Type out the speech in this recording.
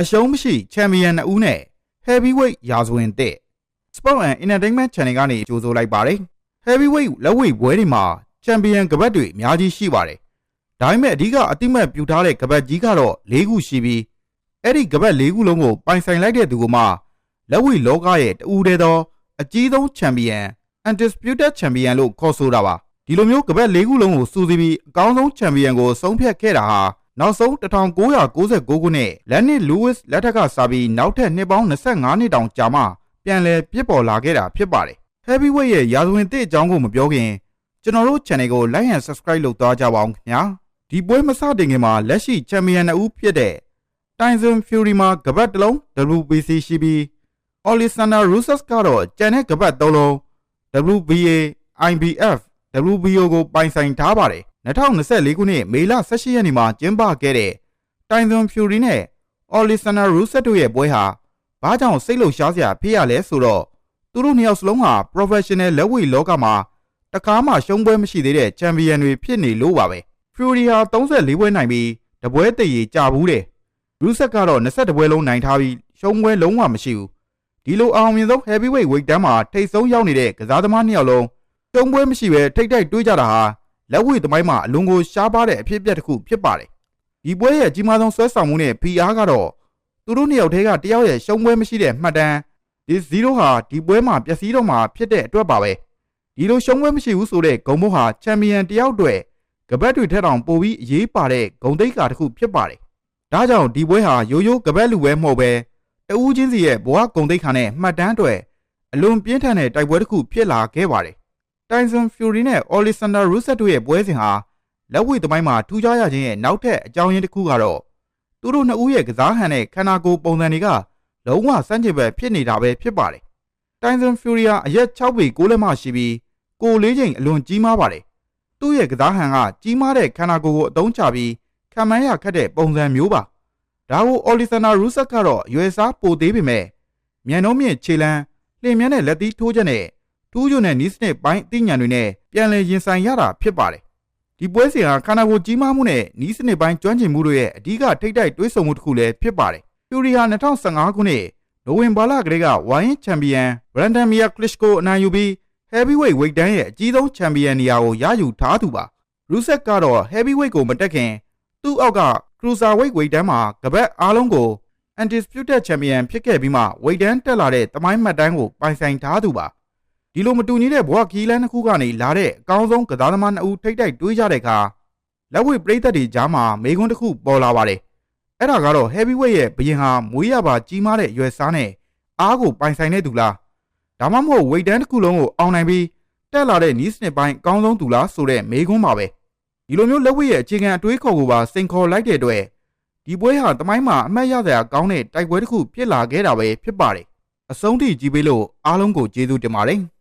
အရှုံးမရှိချန်ပီယံ2ဦးနဲ့ Heavyweight ရာဇဝင်သစ် Sport and Entertainment Channel ကနေကြိုဆိုလိုက်ပါတယ်။ Heavyweight လက်ဝှေ့ပွဲတွေမှာချန်ပီယံကပတ်တွေအများကြီးရှိပါတယ်။ဒါပေမဲ့အဓိကအတိမတ်ပြုထားတဲ့ကပတ်ကြီးကတော့၄ခုရှိပြီးအဲ့ဒီကပတ်၄ခုလုံးကိုပိုင်ဆိုင်လိုက်တဲ့သူကမှလက်ဝှေ့လောကရဲ့တဦးတည်းသောအကြီးဆုံးချန်ပီယံ Undisputed Champion လို့ခေါ်ဆိုတာပါ။ဒီလိုမျိုးကပတ်၄ခုလုံးကိုစုစည်းပြီးအကောင်းဆုံးချန်ပီယံကိုဆုံးဖြတ်ခဲ့တာဟာနောက်ဆုံး1999ခုနှစ်လက်နစ်လူးဝစ်လက်ထက်ကစပြီးနောက်ထပ်နှစ်ပေါင်း25နှစ်တောင်ကြာမှပြန်လည်ပြစ်ပေါ်လာခဲ့တာဖြစ်ပါတယ်။ Heavyweight ရဲ့ရာဇဝင်သစ်အကြောင်းကိုမပြောခင်ကျွန်တော်တို့ channel ကို like and subscribe လုပ်သွားကြပါအောင်ခင်ဗျာ။ဒီပွဲမစတင်ခင်မှာလက်ရှိချန်ပီယံ2ဦးဖြစ်တဲ့ Tyson Fury မှာကပတ်တစ်လုံး WBC ရှိပြီး Alexander Usyk ကတော့ကျန်တဲ့ကပတ်3လုံး WBA, IBF, WBO ကိုပိုင်ဆိုင်ထားပါတယ်။2024ခုနှစ်မေလ18ရက်နေ့မှာကျင်းပခဲ့တဲ့ Tyson Fury နဲ့ Alexander Usyk တို့ရဲ့ပွဲဟာဘာကြောင့်စိတ်လှုပ်ရှားစရာဖြစ်ရလဲဆိုတော့သူတို့နှစ်ယောက်စလုံးဟာ Professional လက်ဝှေ့လောကမှာတခါမှရှုံးပွဲမရှိသေးတဲ့ချန်ပီယံတွေဖြစ်နေလို့ပါပဲ။ Fury ဟာ34ပွဲနိုင်ပြီးတပွဲတည်ရကြဘူးတဲ့။ Usyk ကတော့22ပွဲလုံးနိုင်ထားပြီးရှုံးပွဲလုံးဝမရှိဘူး။ဒီလိုအောင်မြင်ဆုံး Heavyweight ဝိတ်တန်းမှာထိပ်ဆုံးရောက်နေတဲ့ကစားသမားနှစ်ယောက်လုံးရှုံးပွဲမရှိပဲထိပ်တိုက်တွေးကြတာဟာလက်ဝှေ့သမိုင်းမှာအလွန်ကိုရှားပါးတဲ့အဖြစ်အပျက်တစ်ခုဖြစ်ပါတယ်။ဒီပွဲရဲ့အကြီးမားဆုံးဆွဲဆောင်မှုနဲ့ PR ကတော့သူတို့နှစ်ယောက်ထဲကတယောက်ရဲ့ရှုံးပွဲမရှိတဲ့မှတ်တမ်းဒီ0ဟာဒီပွဲမှာပျက်စီးတော့မှာဖြစ်တဲ့အတွက်ပါပဲ။ဒီလိုရှုံးပွဲမရှိဘူးဆိုတဲ့ဂုဏ်ဘုတ်ဟာချန်ပီယံတယောက်တွေကပတ်တွေထက်တောင်ပိုပြီးအရေးပါတဲ့ဂုဏ်သိက္ခာတစ်ခုဖြစ်ပါတယ်။ဒါကြောင့်ဒီပွဲဟာရိုးရိုးကပတ်လူပွဲမဟုတ်ပဲတဦးချင်းစီရဲ့ဘဝဂုဏ်သိက္ခာနဲ့မှတ်တမ်းတွေအလွန်ပြင်းထန်တဲ့တိုက်ပွဲတစ်ခုဖြစ်လာခဲ့ပါတယ်။ Tyson Fury နဲ့ Alexander Usyk တို့ရဲ့ပွဲစဉ်ဟာလက်ဝှေ့သမိုင်းမှာထူးခြားရခြင်းရဲ့နောက်ထပ်အကြောင်းရင်းတစ်ခုကတော့သူတို့နှစ်ဦးရဲ့ကစားဟန်နဲ့ခန္ဓာကိုယ်ပုံစံတွေကလုံးဝစမ်းကြင်ဘက်ဖြစ်နေတာပဲဖြစ်ပါတယ်။ Tyson Fury ဟာအရက်6ပေ6လက်မရှိပြီးကိုယ်လေးချိန်အလွန်ကြီးမားပါတယ်။သူ့ရဲ့ကစားဟန်ကကြီးမားတဲ့ခန္ဓာကိုယ်ကိုအသုံးချပြီးခံမှန်းရခက်တဲ့ပုံစံမျိုးပါ။ဒါကို Alexander Usyk ကတော့ရွယ်စားပိုသေးပေမဲ့မြန်နှုန်းမြင့်ခြေလမ်းလျင်မြန်းတဲ့လက်သီးထိုးချက်နဲ့ထူးချွန်တဲ့နီးစနစ်ပိုင်းအသိဉာဏ်တွေနဲ့ပြန်လည်ရင်ဆိုင်ရတာဖြစ်ပါတယ်။ဒီပွဲစဉ်ဟာခန္ဓာကိုယ်ကြီးမားမှုနဲ့နီးစနစ်ပိုင်းကျွမ်းကျင်မှုတို့ရဲ့အဓိကထိပ်တိုက်တွဲဆုံမှုတစ်ခုလည်းဖြစ်ပါတယ်။ Fury ဟာ2015ခုနှစ်နိုဝင်ဘာလကလေးကဝိုင်းချန်ပီယံ Vladimir Klitschko အနိုင်ယူပြီး Heavyweight ဝိတ်တန်းရဲ့အကြီးဆုံးချန်ပီယံနေရာကိုရယူထားသူပါ။ Usyk ကတော့ Heavyweight ကိုမတက်ခင်သူ့အောက်က Cruiserweight ဝိတ်တန်းမှာကပတ်အားလုံးကို Undisputed Champion ဖြစ်ခဲ့ပြီးမှဝိတ်တန်းတက်လာတဲ့သမိုင်းမှတ်တမ်းကိုပိုင်ဆိုင်ထားသူပါ။ဒီလိုမတူညီတဲ့ဘဝခီးလန်းတစ်ခုကနေလာတဲ့အကောင်းဆုံးကစားသမား2ဦးထိပ်တိုက်တွေးကြတဲ့အခါလက်ဝှေ့ပရိသတ်တွေကြားမှာမေးခွန်းတစ်ခုပေါ်လာပါတယ်။အဲ့ဒါကတော့ Heavyweight ရဲ့ဘရင်ဟာမွေးရပါကြီးမားတဲ့ရွယ်စားနဲ့အားကိုပိုင်ဆိုင်တဲ့သူလားဒါမှမဟုတ်ဝိတ်တန်းတစ်ခုလုံးကိုအောင်နိုင်ပြီးတက်လာတဲ့နီးစနစ်ပိုင်းအကောင်းဆုံးသူလားဆိုတဲ့မေးခွန်းပါပဲ။ဒီလိုမျိုးလက်ဝှေ့ရဲ့အခြေခံအတွေးခေါ်ကိုပါစိန်ခေါ်လိုက်တဲ့အတွက်ဒီပွဲဟာသမိုင်းမှာအမှတ်ရစရာကောင်းတဲ့တိုက်ပွဲတစ်ခုဖြစ်လာခဲ့တာပဲဖြစ်ပါတယ်။အဆုံးထိကြည့်ပေးလို့အားလုံးကိုကျေးဇူးတင်ပါတယ်။